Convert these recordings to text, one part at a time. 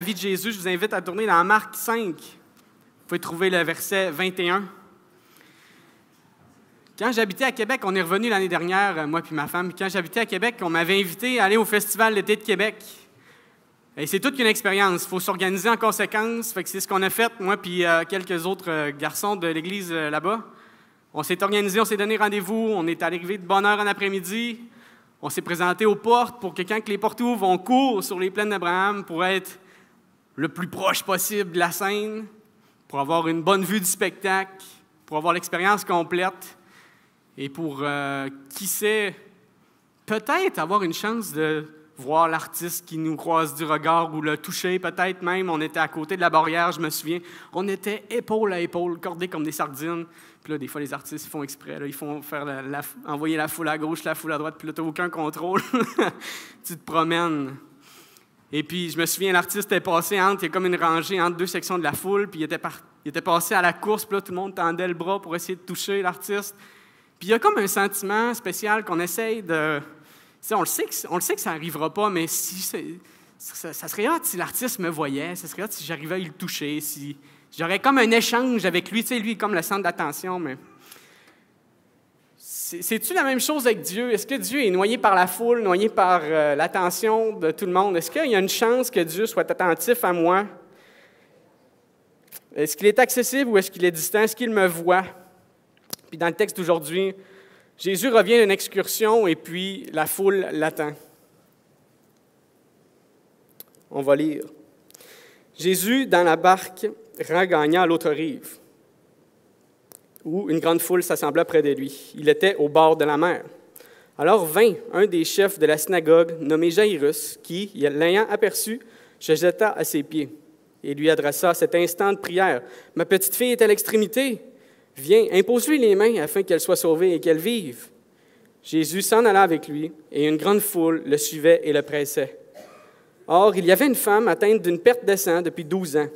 La vie de Jésus, je vous invite à tourner dans Marc 5. Vous pouvez trouver le verset 21. Quand j'habitais à Québec, on est revenu l'année dernière, moi et ma femme, quand j'habitais à Québec, on m'avait invité à aller au Festival d'été de Québec. Et c'est toute une expérience. Il faut s'organiser en conséquence. Fait que c'est ce qu'on a fait, moi et quelques autres garçons de l'église là-bas. On s'est organisé, on s'est donné rendez-vous, on est arrivé de bonne heure en après-midi. On s'est présenté aux portes pour que quand les portes ouvrent, on court sur les plaines d'Abraham pour être le plus proche possible de la scène, pour avoir une bonne vue du spectacle, pour avoir l'expérience complète et pour, qui sait, peut-être avoir une chance de voir l'artiste qui nous croise du regard ou le toucher, peut-être même. On était à côté de la barrière, je me souviens. On était épaule à épaule, cordés comme des sardines. Puis là, des fois, les artistes font exprès. Là, ils font faire envoyer la foule à gauche, la foule à droite, puis là, tu n'as aucun contrôle. Tu te promènes. Et puis, je me souviens, l'artiste est passé il y a comme une rangée entre deux sections de la foule, puis il était passé à la course, puis là, tout le monde tendait le bras pour essayer de toucher l'artiste. Puis il y a comme un sentiment spécial qu'on essaye de... On le sait que ça n'arrivera pas, mais ça serait hâte si l'artiste me voyait, ça serait hâte si j'arrivais à le toucher, si j'aurais comme un échange avec lui, lui comme le centre d'attention, mais... C'est-tu la même chose avec Dieu? Est-ce que Dieu est noyé par la foule, noyé par l'attention de tout le monde? Est-ce qu'il y a une chance que Dieu soit attentif à moi? Est-ce qu'il est accessible ou est-ce qu'il est distant? Est-ce qu'il me voit? Puis dans le texte d'aujourd'hui, Jésus revient d'une excursion et puis la foule l'attend. On va lire. Jésus, dans la barque, rend gagnant à l'autre rive, où une grande foule s'assembla près de lui. Il était au bord de la mer. Alors vint un des chefs de la synagogue, nommé Jaïrus, qui, l'ayant aperçu, se jeta à ses pieds et lui adressa cet instant de prière. « Ma petite fille est à l'extrémité. Viens, impose-lui les mains afin qu'elle soit sauvée et qu'elle vive. » Jésus s'en alla avec lui, et une grande foule le suivait et le pressait. Or, il y avait une femme atteinte d'une perte de sang depuis 12 ans.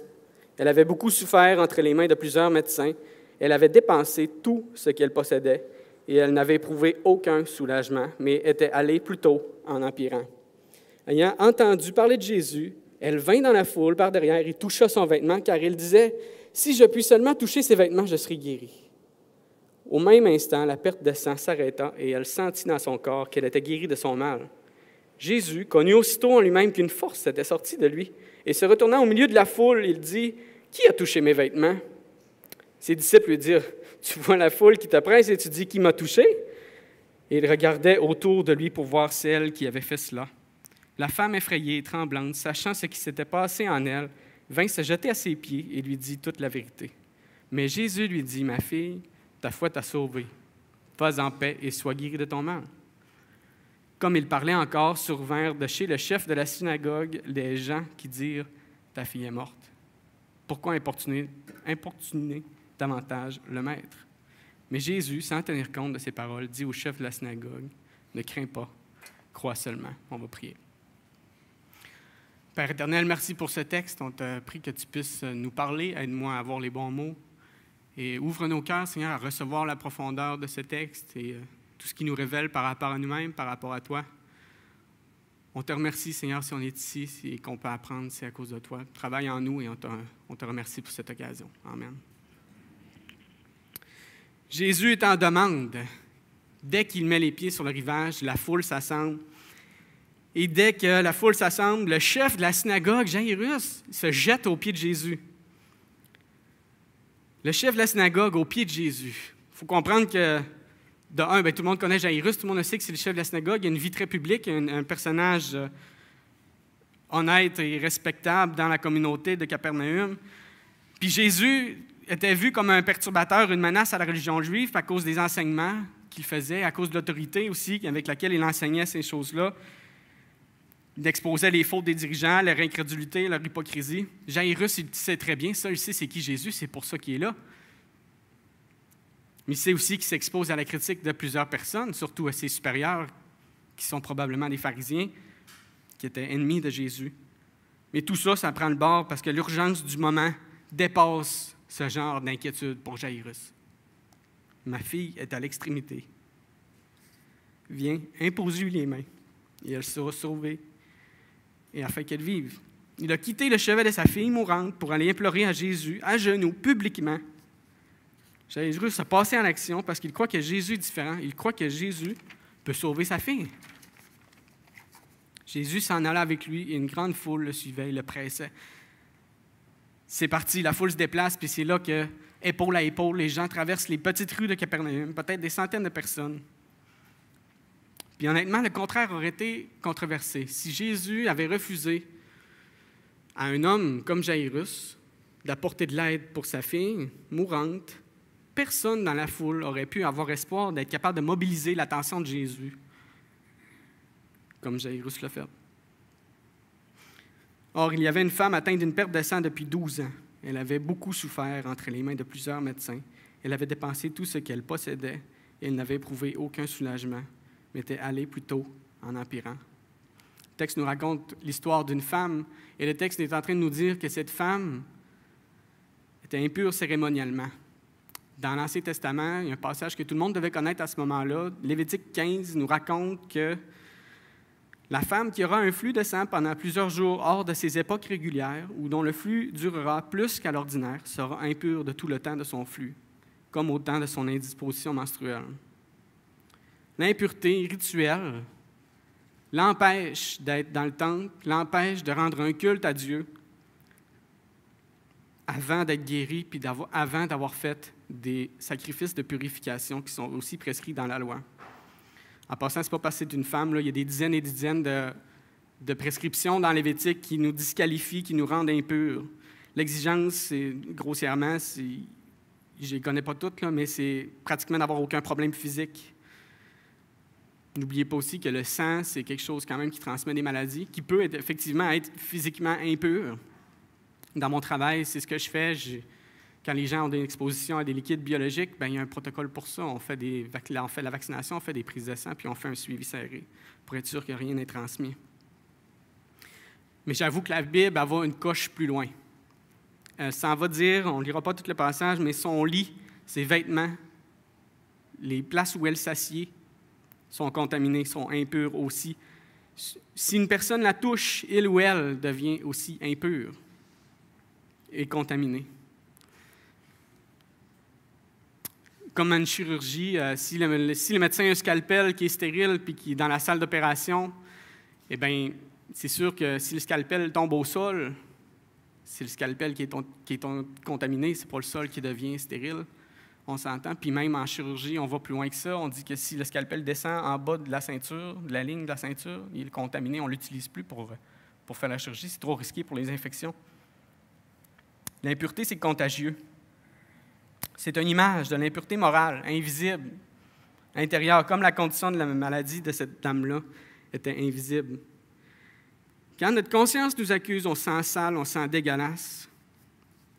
Elle avait beaucoup souffert entre les mains de plusieurs médecins. Elle avait dépensé tout ce qu'elle possédait, et elle n'avait éprouvé aucun soulagement, mais était allée plutôt en empirant. Ayant entendu parler de Jésus, elle vint dans la foule par derrière et toucha son vêtement, car il disait, « Si je puis seulement toucher ses vêtements, je serai guérie. » Au même instant, la perte de sang s'arrêta et elle sentit dans son corps qu'elle était guérie de son mal. Jésus connut aussitôt en lui-même qu'une force était sortie de lui, et se retournant au milieu de la foule, il dit, « Qui a touché mes vêtements? » Ses disciples lui dirent, « Tu vois la foule qui te presse et tu dis, qui m'a touché? » Et il regardait autour de lui pour voir celle qui avait fait cela. La femme effrayée et tremblante, sachant ce qui s'était passé en elle, vint se jeter à ses pieds et lui dit toute la vérité. Mais Jésus lui dit, « Ma fille, ta foi t'a sauvée. Va en paix et sois guérie de ton mal. » Comme il parlait encore, survinrent de chez le chef de la synagogue des gens qui dirent, « Ta fille est morte. Pourquoi importuner davantage le maître? » Mais Jésus, sans tenir compte de ces paroles, dit au chef de la synagogue, « Ne crains pas, crois seulement. » On va prier. Père éternel, merci pour ce texte. On te prie que tu puisses nous parler. Aide-moi à avoir les bons mots. Et ouvre nos cœurs, Seigneur, à recevoir la profondeur de ce texte et tout ce qui nous révèle par rapport à nous-mêmes, par rapport à toi. On te remercie, Seigneur, si on est ici et qu'on peut apprendre, c'est à cause de toi. Travaille en nous et on te remercie pour cette occasion. Amen. Jésus est en demande. Dès qu'il met les pieds sur le rivage, la foule s'assemble. Et dès que la foule s'assemble, le chef de la synagogue, Jaïrus, se jette aux pieds de Jésus. Le chef de la synagogue aux pieds de Jésus. Il faut comprendre que, de un, tout le monde connaît Jaïrus, tout le monde sait que c'est le chef de la synagogue. Il a une vie très publique, un personnage honnête et respectable dans la communauté de Capernaum. Puis Jésus était vu comme un perturbateur, une menace à la religion juive à cause des enseignements qu'il faisait, à cause de l'autorité aussi avec laquelle il enseignait ces choses-là. Il exposait les fautes des dirigeants, leur incrédulité, leur hypocrisie. Jaïrus, il sait très bien ça, il sait c'est qui Jésus, c'est pour ça qu'il est là. Mais il sait aussi qu'il s'expose à la critique de plusieurs personnes, surtout à ses supérieurs, qui sont probablement des pharisiens, qui étaient ennemis de Jésus. Mais tout ça, ça prend le bord parce que l'urgence du moment dépasse ce genre d'inquiétude pour Jaïrus. Ma fille est à l'extrémité. Viens, impose-lui les mains, et elle sera sauvée, et afin qu'elle vive. Il a quitté le chevet de sa fille mourante pour aller implorer à Jésus, à genoux, publiquement. Jairus a passé en action parce qu'il croit que Jésus est différent. Il croit que Jésus peut sauver sa fille. Jésus s'en allait avec lui et une grande foule le suivait et le pressait. C'est parti, la foule se déplace, puis c'est là que, épaule à épaule, les gens traversent les petites rues de Capernaum, peut-être des centaines de personnes. Puis honnêtement, le contraire aurait été controversé. Si Jésus avait refusé à un homme comme Jairus d'apporter de l'aide pour sa fille mourante, personne dans la foule aurait pu avoir espoir d'être capable de mobiliser l'attention de Jésus, comme Jairus l'a fait. Or, il y avait une femme atteinte d'une perte de sang depuis 12 ans. Elle avait beaucoup souffert entre les mains de plusieurs médecins. Elle avait dépensé tout ce qu'elle possédait et elle n'avait éprouvé aucun soulagement, mais était allée plutôt en empirant. Le texte nous raconte l'histoire d'une femme et le texte est en train de nous dire que cette femme était impure cérémonialement. Dans l'Ancien Testament, il y a un passage que tout le monde devait connaître à ce moment-là. Lévitique 15 nous raconte que la femme qui aura un flux de sang pendant plusieurs jours hors de ses époques régulières ou dont le flux durera plus qu'à l'ordinaire sera impure de tout le temps de son flux, comme au temps de son indisposition menstruelle. L'impureté rituelle l'empêche d'être dans le temple, l'empêche de rendre un culte à Dieu avant d'être guéri puis avant d'avoir fait des sacrifices de purification qui sont aussi prescrits dans la loi. En passant, ce n'est pas parce que c'est une femme, là, il y a des dizaines et des dizaines de prescriptions dans Lévitique qui nous disqualifient, qui nous rendent impurs. L'exigence, c'est, grossièrement, je ne les connais pas toutes, là, mais c'est pratiquement d'avoir aucun problème physique. N'oubliez pas aussi que le sang, c'est quelque chose quand même qui transmet des maladies, qui peut effectivement être physiquement impur. Dans mon travail, c'est ce que je fais. Quand les gens ont des expositions à des liquides biologiques, bien, il y a un protocole pour ça. On fait la vaccination, on fait des prises de sang, puis on fait un suivi serré pour être sûr que rien n'est transmis. Mais j'avoue que la Bible, elle va une coche plus loin. Ça en va dire, on ne lira pas tout le passage, mais son lit, ses vêtements, les places où elle s'assied sont contaminées, sont impures aussi. Si une personne la touche, il ou elle devient aussi impure et contaminée. Comme une chirurgie, si le médecin a un scalpel qui est stérile puis qui est dans la salle d'opération, eh bien, c'est sûr que si le scalpel tombe au sol, c'est le scalpel qui est contaminé, c'est pas le sol qui devient stérile. On s'entend. Puis même en chirurgie, on va plus loin que ça. On dit que si le scalpel descend en bas de la ceinture, de la ligne de la ceinture, il est contaminé, on ne l'utilise plus pour faire la chirurgie. C'est trop risqué pour les infections. L'impureté, c'est contagieux. C'est une image de l'impureté morale, invisible, intérieure, comme la condition de la maladie de cette dame-là était invisible. Quand notre conscience nous accuse, on se sent sale, on se sent dégueulasse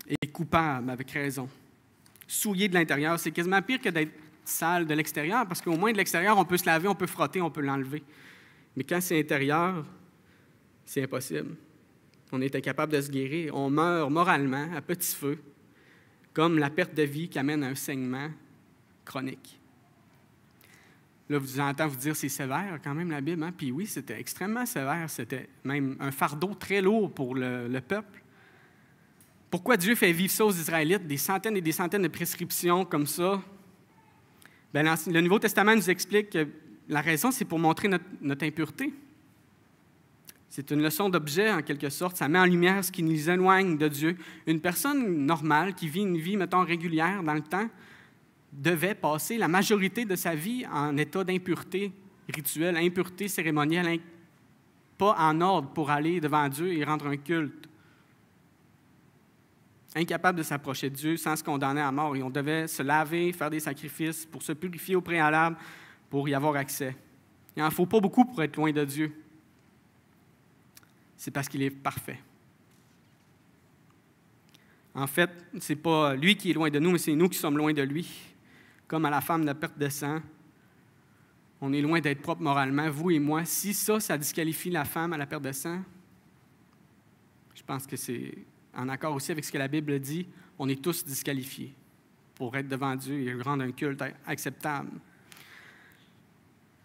et coupable avec raison. Souillé de l'intérieur, c'est quasiment pire que d'être sale de l'extérieur, parce qu'au moins de l'extérieur, on peut se laver, on peut frotter, on peut l'enlever. Mais quand c'est intérieur, c'est impossible. On est incapable de se guérir. On meurt moralement, à petit feu, comme la perte de vie qui amène à un saignement chronique. Là, vous entendez vous dire, c'est sévère quand même la Bible, hein? Puis oui, c'était extrêmement sévère. C'était même un fardeau très lourd pour le peuple. Pourquoi Dieu fait vivre ça aux Israélites, des centaines et des centaines de prescriptions comme ça? Bien, le Nouveau Testament nous explique que la raison, c'est pour montrer notre impureté. C'est une leçon d'objet, en quelque sorte. Ça met en lumière ce qui nous éloigne de Dieu. Une personne normale qui vit une vie, mettons, régulière dans le temps, devait passer la majorité de sa vie en état d'impureté rituelle, impureté cérémonielle, pas en ordre pour aller devant Dieu et rendre un culte. Incapable de s'approcher de Dieu sans se condamner à mort. Et on devait se laver, faire des sacrifices pour se purifier au préalable, pour y avoir accès. Il n'en faut pas beaucoup pour être loin de Dieu. C'est parce qu'il est parfait. En fait, ce n'est pas lui qui est loin de nous, mais c'est nous qui sommes loin de lui. Comme à la femme de perte de sang, on est loin d'être propre moralement, vous et moi. Si ça disqualifie la femme à la perte de sang, je pense que c'est en accord aussi avec ce que la Bible dit, on est tous disqualifiés pour être devant Dieu et rendre un culte acceptable.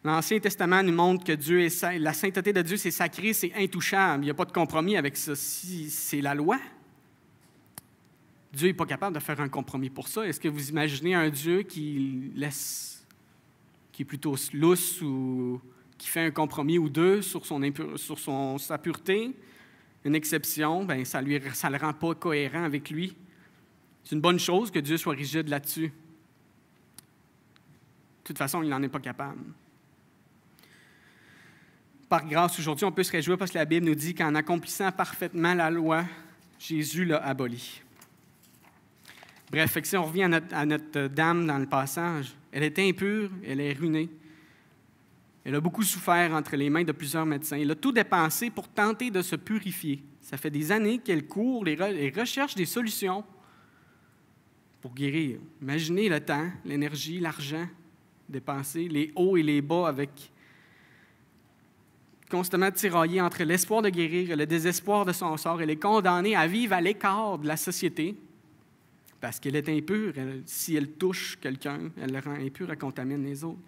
L'Ancien Testament nous montre que Dieu est saint. La sainteté de Dieu, c'est sacré, c'est intouchable. Il n'y a pas de compromis avec ça. Si c'est la loi, Dieu n'est pas capable de faire un compromis pour ça. Est-ce que vous imaginez un Dieu qui est plutôt lousse ou qui fait un compromis ou deux sur sa pureté, une exception, bien, ça ne le rend pas cohérent avec lui. C'est une bonne chose que Dieu soit rigide là-dessus. De toute façon, il n'en est pas capable. Par grâce, aujourd'hui, on peut se réjouir parce que la Bible nous dit qu'en accomplissant parfaitement la loi, Jésus l'a abolie. Bref, si on revient à notre dame dans le passage, elle était impure, elle est ruinée. Elle a beaucoup souffert entre les mains de plusieurs médecins. Elle a tout dépensé pour tenter de se purifier. Ça fait des années qu'elle court et recherche des solutions pour guérir. Imaginez le temps, l'énergie, l'argent dépensé, les hauts et les bas avec constamment tiraillée entre l'espoir de guérir et le désespoir de son sort. Elle est condamnée à vivre à l'écart de la société parce qu'elle est impure. Si elle touche quelqu'un, elle le rend impur, elle contamine les autres.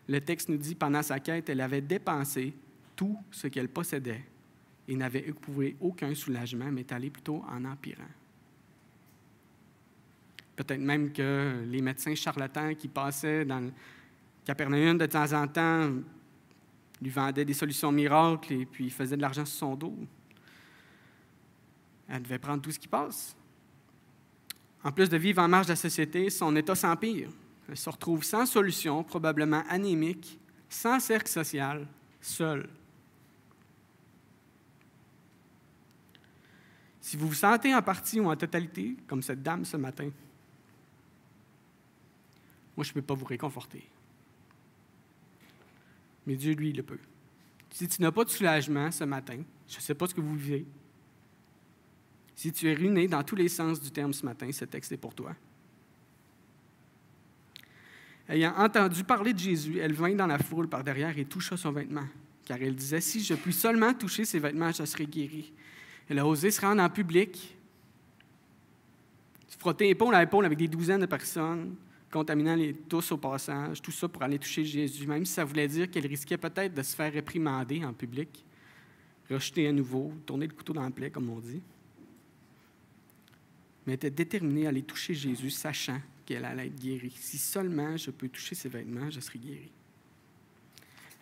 Le texte nous dit, pendant sa quête, elle avait dépensé tout ce qu'elle possédait et n'avait éprouvé aucun soulagement, mais est allée plutôt en empirant. Peut-être même que les médecins charlatans qui passaient dans le Capernaum de temps en temps lui vendaient des solutions miracles et puis faisaient de l'argent sur son dos. Elle devait prendre tout ce qui passe. En plus de vivre en marge de la société, son état s'empire. Elle se retrouve sans solution, probablement anémique, sans cercle social, seule. Si vous vous sentez en partie ou en totalité, comme cette dame ce matin, moi, je ne peux pas vous réconforter. Mais Dieu, lui, il le peut. Si tu n'as pas de soulagement ce matin, je ne sais pas ce que vous vivez. Si tu es ruiné dans tous les sens du terme ce matin, ce texte est pour toi. Ayant entendu parler de Jésus, elle vint dans la foule par derrière et toucha son vêtement, car elle disait, « Si je puis seulement toucher ses vêtements, je serai guérie. » Elle a osé se rendre en public, se frotter épaule à épaule avec des douzaines de personnes, contaminant tous au passage, tout ça pour aller toucher Jésus, même si ça voulait dire qu'elle risquait peut-être de se faire réprimander en public, rejeter à nouveau, tourner le couteau dans le plaie, comme on dit. Mais elle était déterminée à aller toucher Jésus, sachant qu'elle allait être guérie. Si seulement je peux toucher ses vêtements, je serai guérie.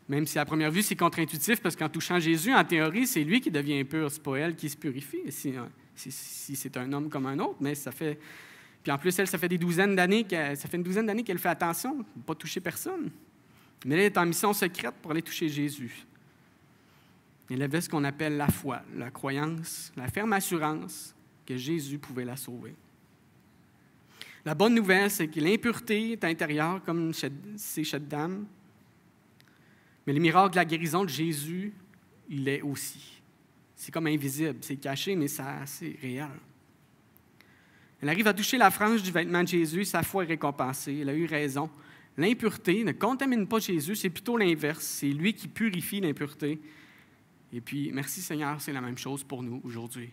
Même si à première vue, c'est contre-intuitif, parce qu'en touchant Jésus, en théorie, c'est lui qui devient impur, c'est pas elle qui se purifie, si c'est un homme comme un autre, mais ça fait... Puis en plus, elle, ça fait une douzaine d'années qu'elle fait attention, de ne pas toucher personne. Mais elle est en mission secrète pour aller toucher Jésus. Elle avait ce qu'on appelle la foi, la croyance, la ferme assurance que Jésus pouvait la sauver. La bonne nouvelle, c'est que l'impureté est intérieure, comme c'est chez cette dame. Mais le miracle de la guérison de Jésus, il l'est aussi. C'est comme invisible, c'est caché, mais c'est réel. Elle arrive à toucher la frange du vêtement de Jésus, sa foi est récompensée, elle a eu raison. L'impureté ne contamine pas Jésus, c'est plutôt l'inverse. C'est lui qui purifie l'impureté. Et puis, merci Seigneur, c'est la même chose pour nous aujourd'hui.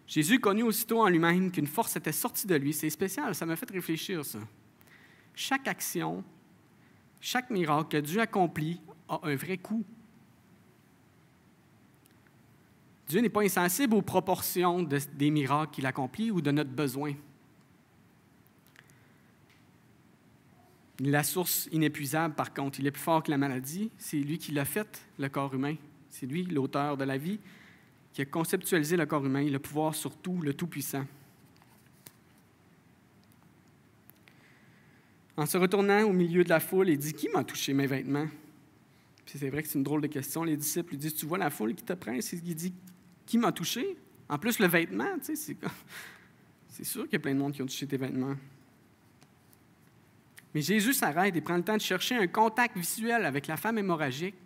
Jésus connut aussitôt en lui-même qu'une force était sortie de lui. C'est spécial, ça m'a fait réfléchir, ça. Chaque action, chaque miracle que Dieu accomplit a un vrai coût. Dieu n'est pas insensible aux proportions des miracles qu'il accomplit ou de notre besoin. La source inépuisable, par contre, il est plus fort que la maladie. C'est lui qui l'a fait, le corps humain. C'est lui, l'auteur de la vie, qui a conceptualisé le corps humain, le pouvoir sur tout, le Tout-Puissant. En se retournant au milieu de la foule, il dit « Qui m'a touché mes vêtements? » Puis c'est vrai que c'est une drôle de question. Les disciples lui disent « Tu vois la foule qui te prend? » Il dit « Qui m'a touché? » En plus, le vêtement, tu sais, c'est sûr qu'il y a plein de monde qui ont touché tes vêtements. Mais Jésus s'arrête et prend le temps de chercher un contact visuel avec la femme hémorragique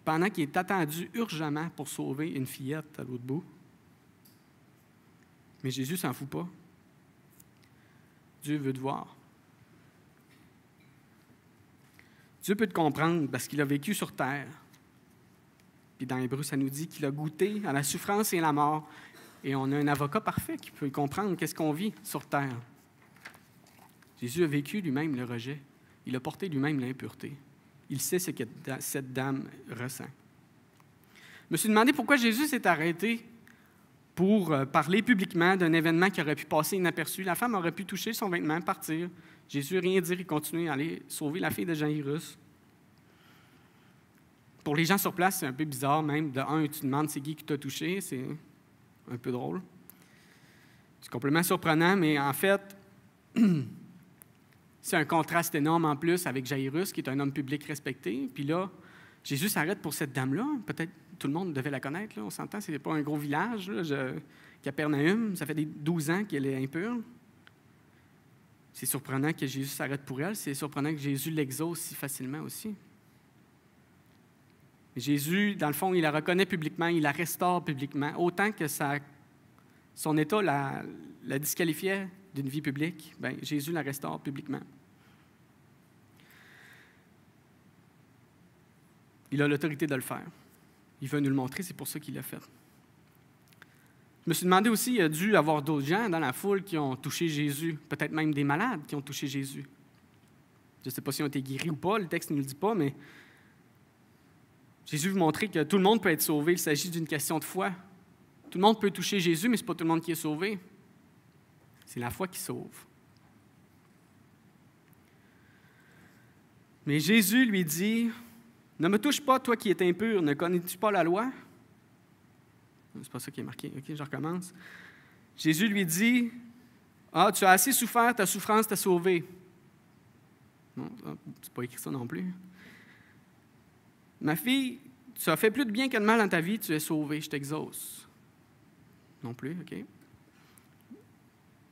pendant qu'il est attendu urgemment pour sauver une fillette à l'autre bout. Mais Jésus ne s'en fout pas. Dieu veut te voir. Dieu peut te comprendre parce qu'il a vécu sur terre. Puis dans Hébreux, ça nous dit qu'il a goûté à la souffrance et à la mort. Et on a un avocat parfait qui peut comprendre qu'est-ce qu'on vit sur terre. Jésus a vécu lui-même le rejet. Il a porté lui-même l'impureté. Il sait ce que cette dame ressent. Je me suis demandé pourquoi Jésus s'est arrêté pour parler publiquement d'un événement qui aurait pu passer inaperçu. La femme aurait pu toucher son vêtement, partir. Jésus rien dire, il continue à aller sauver la fille de Jaïrus. Pour les gens sur place, c'est un peu bizarre même. De un, tu demandes c'est qui t'a touché, c'est un peu drôle. C'est complètement surprenant, mais en fait, c'est un contraste énorme en plus avec Jaïrus, qui est un homme public respecté. Puis là, Jésus s'arrête pour cette dame-là. Peut-être tout le monde devait la connaître, là, on s'entend, ce n'est pas un gros village, là, Capernaum, ça fait 12 ans qu'elle est impure. C'est surprenant que Jésus s'arrête pour elle, c'est surprenant que Jésus l'exauce si facilement aussi. Mais Jésus, dans le fond, il la reconnaît publiquement, il la restaure publiquement, autant que son état la disqualifiait d'une vie publique, bien, Jésus la restaure publiquement. Il a l'autorité de le faire. Il veut nous le montrer, c'est pour ça qu'il l'a fait. Je me suis demandé aussi, il y a dû y avoir d'autres gens dans la foule qui ont touché Jésus, peut-être même des malades qui ont touché Jésus. Je ne sais pas s'ils ont été guéris ou pas, le texte ne nous le dit pas, mais Jésus veut montrer que tout le monde peut être sauvé. Il s'agit d'une question de foi. Tout le monde peut toucher Jésus, mais ce n'est pas tout le monde qui est sauvé. C'est la foi qui sauve. Mais Jésus lui dit, « Ne me touche pas, toi qui es impur, ne connais-tu pas la loi? » C'est pas ça qui est marqué. OK, je recommence. Jésus lui dit, « Ah, tu as assez souffert, ta souffrance t'a sauvé. » Non, c'est pas écrit ça non plus. « Ma fille, tu as fait plus de bien que de mal dans ta vie, tu es sauvée, je t'exauce. » Non plus, OK.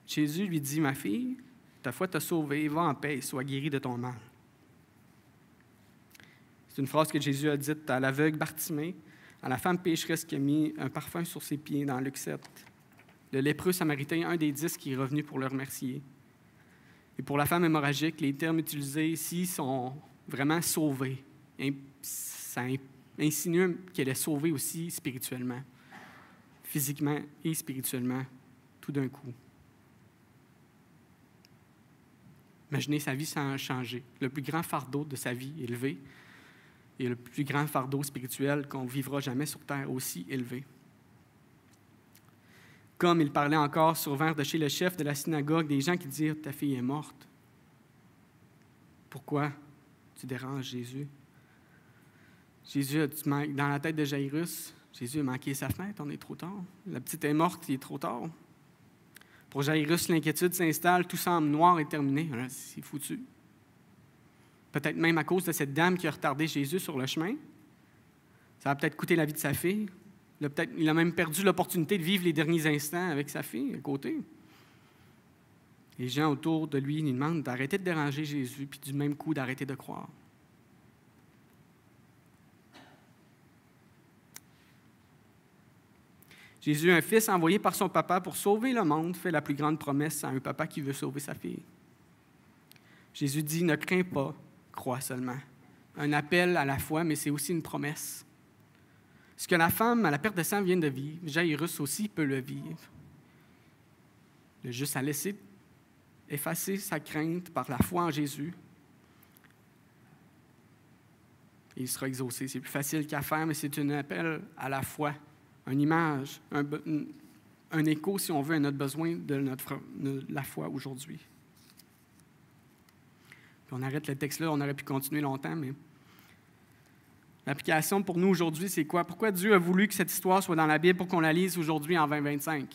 Jésus lui dit, « Ma fille, ta foi t'a sauvée, va en paix, sois guérie de ton mal. » C'est une phrase que Jésus a dite à l'aveugle Bartimée, à la femme pécheresse qui a mis un parfum sur ses pieds dans Luc 7. Le lépreux samaritain, un des 10 qui est revenu pour le remercier. Et pour la femme hémorragique, les termes utilisés ici sont vraiment sauvés. Ça insinue qu'elle est sauvée aussi spirituellement, physiquement et spirituellement, tout d'un coup. Imaginez sa vie sans changer. Le plus grand fardeau de sa vie élevé et le plus grand fardeau spirituel qu'on vivra jamais sur terre aussi élevé. Comme il parlait encore, survinrent de chez le chef de la synagogue des gens qui dirent « Ta fille est morte. Pourquoi tu déranges Jésus? » Jésus, dans la tête de Jaïrus, Jésus a manqué sa fenêtre, on est trop tard. La petite est morte, il est trop tard. Pour Jaïrus, l'inquiétude s'installe, tout semble noir et terminé. C'est foutu. Peut-être même à cause de cette dame qui a retardé Jésus sur le chemin. Ça a peut-être coûté la vie de sa fille. Il a même perdu l'opportunité de vivre les derniers instants avec sa fille à côté. Les gens autour de lui lui demandent d'arrêter de déranger Jésus, puis du même coup d'arrêter de croire. Jésus, un fils envoyé par son papa pour sauver le monde, fait la plus grande promesse à un papa qui veut sauver sa fille. Jésus dit, ne crains pas, crois seulement. Un appel à la foi, mais c'est aussi une promesse. Ce que la femme à la perte de sang vient de vivre, Jaïrus aussi peut le vivre. Il a juste à laisser effacer sa crainte par la foi en Jésus. Et il sera exaucé. C'est plus facile qu'à faire, mais c'est un appel à la foi. Une image, un écho, si on veut, à notre besoin de la foi aujourd'hui. Puis on arrête le texte là, on aurait pu continuer longtemps, mais l'application pour nous aujourd'hui, c'est quoi? Pourquoi Dieu a voulu que cette histoire soit dans la Bible pour qu'on la lise aujourd'hui en 2025?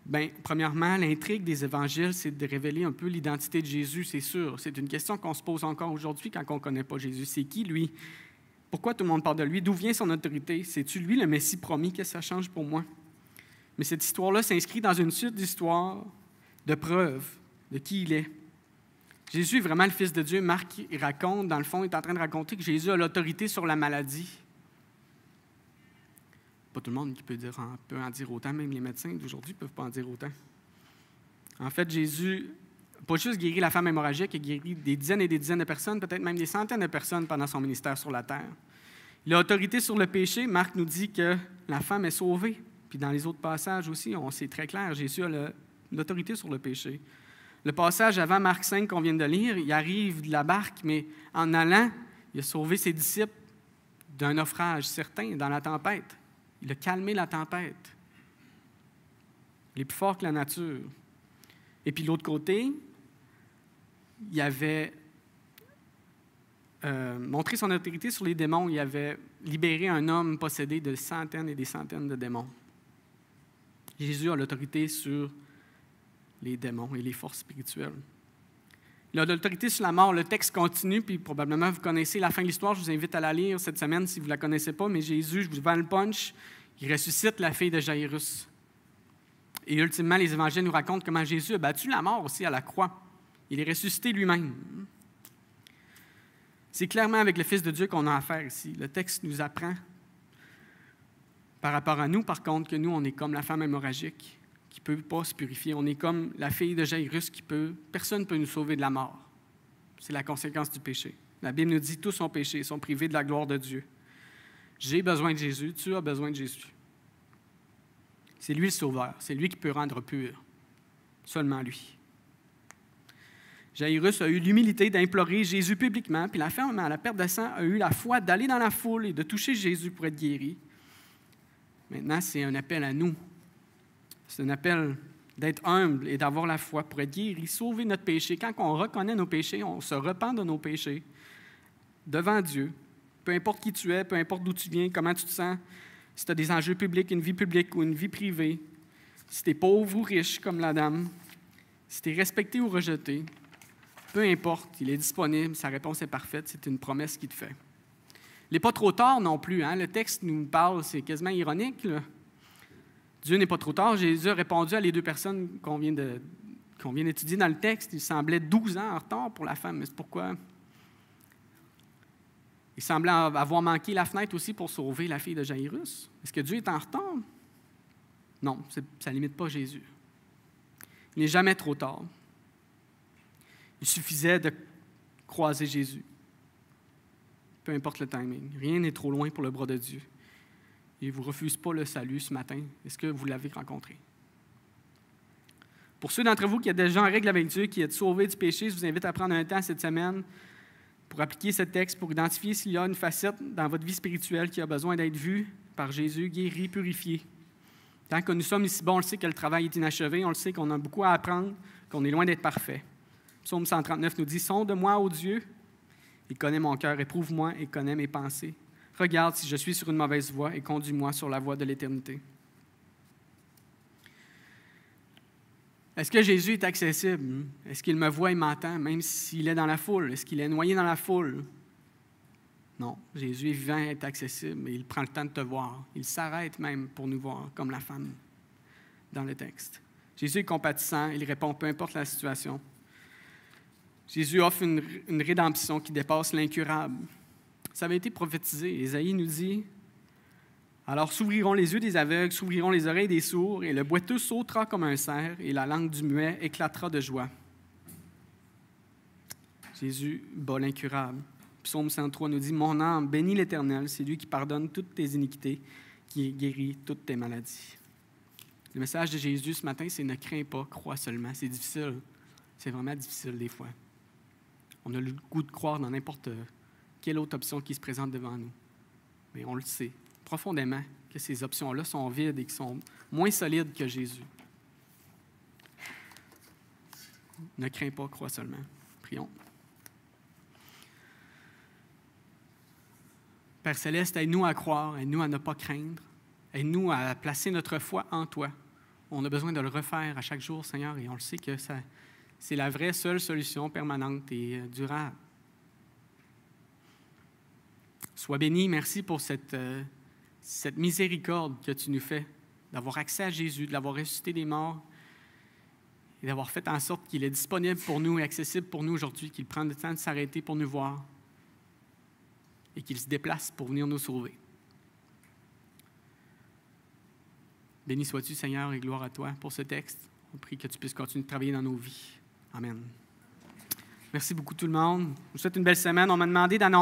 Bien, premièrement, l'intrigue des évangiles, c'est de révéler un peu l'identité de Jésus, c'est sûr. C'est une question qu'on se pose encore aujourd'hui quand on ne connaît pas Jésus. C'est qui, lui? Pourquoi tout le monde parle de lui? D'où vient son autorité? C'est-tu lui le Messie promis? Qu'est-ce que ça change pour moi? Mais cette histoire-là s'inscrit dans une suite d'histoires, de preuves de qui il est. Jésus est vraiment le Fils de Dieu. Marc, il raconte, dans le fond, il est en train de raconter que Jésus a l'autorité sur la maladie. Pas tout le monde qui peut en dire autant, même les médecins d'aujourd'hui ne peuvent pas en dire autant. En fait, Jésus n'a pas juste guéri la femme hémorragique, il a guéri des dizaines et des dizaines de personnes, peut-être même des centaines de personnes pendant son ministère sur la terre. Il a autorité sur le péché. Marc nous dit que la femme est sauvée. Puis dans les autres passages aussi, c'est très clair. Jésus a l'autorité sur le péché. Le passage avant Marc 5 qu'on vient de lire, il arrive de la barque, mais en allant, il a sauvé ses disciples d'un naufrage certain dans la tempête. Il a calmé la tempête. Il est plus fort que la nature. Et puis de l'autre côté, il avait montré son autorité sur les démons. Il avait libéré un homme possédé de centaines et des centaines de démons. Jésus a l'autorité sur les démons et les forces spirituelles. Il a l'autorité sur la mort. Le texte continue, puis probablement vous connaissez la fin de l'histoire. Je vous invite à la lire cette semaine si vous ne la connaissez pas. Mais Jésus, je vous vends le punch, il ressuscite la fille de Jairus. Et ultimement, les évangiles nous racontent comment Jésus a battu la mort aussi à la croix. Il est ressuscité lui-même. C'est clairement avec le Fils de Dieu qu'on a affaire ici. Le texte nous apprend, par rapport à nous, par contre, que nous, on est comme la femme hémorragique qui ne peut pas se purifier. On est comme la fille de Jairus personne ne peut nous sauver de la mort. C'est la conséquence du péché. La Bible nous dit tous sont péchés, sont privés de la gloire de Dieu. J'ai besoin de Jésus, tu as besoin de Jésus. C'est lui le sauveur, c'est lui qui peut rendre pur. Seulement lui. Jairus a eu l'humilité d'implorer Jésus publiquement, puis la femme, à la perte de sang, a eu la foi d'aller dans la foule et de toucher Jésus pour être guéri. Maintenant, c'est un appel à nous. C'est un appel d'être humble et d'avoir la foi pour être guéri, sauver notre péché. Quand on reconnaît nos péchés, on se repent de nos péchés devant Dieu. Peu importe qui tu es, peu importe d'où tu viens, comment tu te sens, si tu as des enjeux publics, une vie publique ou une vie privée, si tu es pauvre ou riche comme la dame, si tu es respecté ou rejeté, peu importe, il est disponible, sa réponse est parfaite, c'est une promesse qu'il te fait. Il n'est pas trop tard non plus, hein? Le texte nous parle, c'est quasiment ironique, là. Dieu n'est pas trop tard. Jésus a répondu à les deux personnes qu'on vient d'étudier dans le texte. Il semblait 12 ans en retard pour la femme, mais c'est pourquoi? Il semblait avoir manqué la fenêtre aussi pour sauver la fille de Jairus. Est-ce que Dieu est en retard? Non, ça ne limite pas Jésus. Il n'est jamais trop tard. Il suffisait de croiser Jésus. Peu importe le timing. Rien n'est trop loin pour le bras de Dieu. Il ne vous refuse pas le salut ce matin. Est-ce que vous l'avez rencontré? Pour ceux d'entre vous qui êtes déjà en règle avec Dieu, qui êtes sauvés du péché, je vous invite à prendre un temps cette semaine pour appliquer ce texte, pour identifier s'il y a une facette dans votre vie spirituelle qui a besoin d'être vue par Jésus, guérie, purifiée. Tant que nous sommes ici, on le sait que le travail est inachevé, on le sait qu'on a beaucoup à apprendre, qu'on est loin d'être parfait. Psaume 139 nous dit « Sonde-moi, ô Dieu, et connais mon cœur, éprouve-moi et connais mes pensées. Regarde si je suis sur une mauvaise voie et conduis-moi sur la voie de l'éternité. » Est-ce que Jésus est accessible? Est-ce qu'il me voit et m'entend, même s'il est dans la foule? Est-ce qu'il est noyé dans la foule? Non, Jésus est vivant et est accessible, mais il prend le temps de te voir. Il s'arrête même pour nous voir, comme la femme dans le texte. Jésus est compatissant, il répond peu importe la situation. Jésus offre une rédemption qui dépasse l'incurable. Ça avait été prophétisé. Ésaïe nous dit « Alors s'ouvriront les yeux des aveugles, s'ouvriront les oreilles des sourds, et le boiteux sautera comme un cerf, et la langue du muet éclatera de joie. » Jésus bat l'incurable. Psaume 103 nous dit « Mon âme bénit l'Éternel, c'est lui qui pardonne toutes tes iniquités, qui guérit toutes tes maladies. » Le message de Jésus ce matin, c'est « Ne crains pas, crois seulement. » C'est difficile. C'est vraiment difficile des fois. On a le goût de croire dans n'importe quelle autre option qui se présente devant nous. Mais on le sait profondément que ces options-là sont vides et qui sont moins solides que Jésus. Ne crains pas, crois seulement. Prions. Père Céleste, aide-nous à croire, aide-nous à ne pas craindre, aide-nous à placer notre foi en toi. On a besoin de le refaire à chaque jour, Seigneur, et on le sait que c'est la vraie seule solution permanente et durable. Sois béni, merci pour cette miséricorde que tu nous fais, d'avoir accès à Jésus, de l'avoir ressuscité des morts et d'avoir fait en sorte qu'il est disponible pour nous et accessible pour nous aujourd'hui, qu'il prenne le temps de s'arrêter pour nous voir et qu'il se déplace pour venir nous sauver. Béni sois-tu, Seigneur, et gloire à toi pour ce texte. On prie que tu puisses continuer de travailler dans nos vies. Amen. Merci beaucoup tout le monde. Je vous souhaite une belle semaine. On m'a demandé d'annoncer